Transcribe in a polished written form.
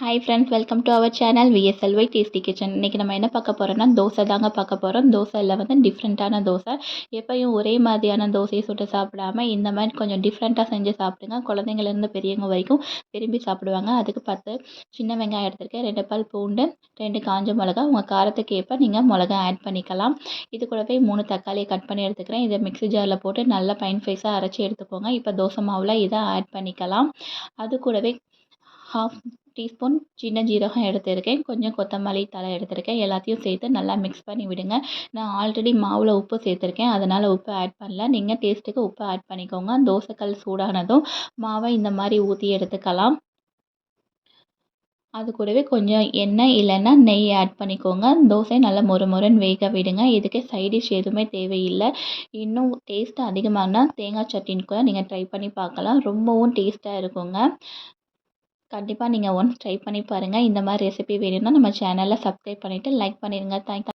Hi friends, welcome to our channel VSLY tasty kitchen. இன்றைக்கி நம்ம என்ன பார்க்க போகிறோம்னா தோசை தாங்க பார்க்க போகிறோம். தோசையில் வந்து டிஃப்ரெண்ட்டான தோசை. எப்பயும் ஒரே மாதிரியான தோசையை சுட்டு சாப்பிடாம இந்த மாதிரி கொஞ்சம் டிஃப்ரெண்ட்டாக செஞ்சு சாப்பிடுங்க. குழந்தைங்கள்லேருந்து பெரியவங்க வரைக்கும் விரும்பி சாப்பிடுவாங்க. அதுக்கு 10 சின்ன வெங்காயம் எடுத்திருக்கேன், 2 பல் பூண்டு, 2 காஞ்ச மிளகா. உங்கள் காரத்துக்கு ஏற்ப நீங்கள் மிளகா ஆட் பண்ணிக்கலாம். இது கூடவே 3 தக்காளியை கட் பண்ணி எடுத்துக்கிறேன். இதை மிக்ஸி ஜாரில் போட்டு நல்லா ஃபைன் ஃபைஸாக அரைச்சி எடுத்துக்கோங்க. இப்போ தோசை மாவில் இதை ஆட் பண்ணிக்கலாம். அது கூடவே 1/2 டீஸ்பூன் சின்ன ஜீரகம் எடுத்திருக்கேன், கொஞ்சம் கொத்தமல்லி தழை எடுத்திருக்கேன். எல்லாத்தையும் சேர்த்து நல்லா மிக்ஸ் பண்ணி விடுங்க. நான் ஆல்ரெடி மாவில் உப்பு சேர்த்துருக்கேன், அதனால் உப்பு ஆட் பண்ணல. நீங்கள் டேஸ்ட்டுக்கு உப்பு ஆட் பண்ணிக்கோங்க. தோசைக்கல் சூடானதும் மாவை இந்த மாதிரி ஊற்றி எடுத்துக்கலாம். அது கூடவே கொஞ்சம் எண்ணெய் இல்லைன்னா நெய் ஆட் பண்ணிக்கோங்க. தோசை நல்லா மொறுமொறுன்னு வேக விடுங்க. இதுக்கு சைடிஷ் எதுவுமே தேவையில்லை. இன்னும் டேஸ்ட் அதிகமானா தேங்காய் சட்னி கூட நீங்கள் ட்ரை பண்ணி பார்க்கலாம். ரொம்பவும் டேஸ்ட்டாக இருக்குங்க. கண்டிப்பாக நீங்கள் ஒன்ஸ் ட்ரை பண்ணி பாருங்கள். இந்த மாதிரி ரெசிபி வேணும்னா நம்ம சேனலை சப்ஸ்கிரைப் பண்ணிவிட்டு லைக் பண்ணிடுங்க. தேங்க்ஸ்.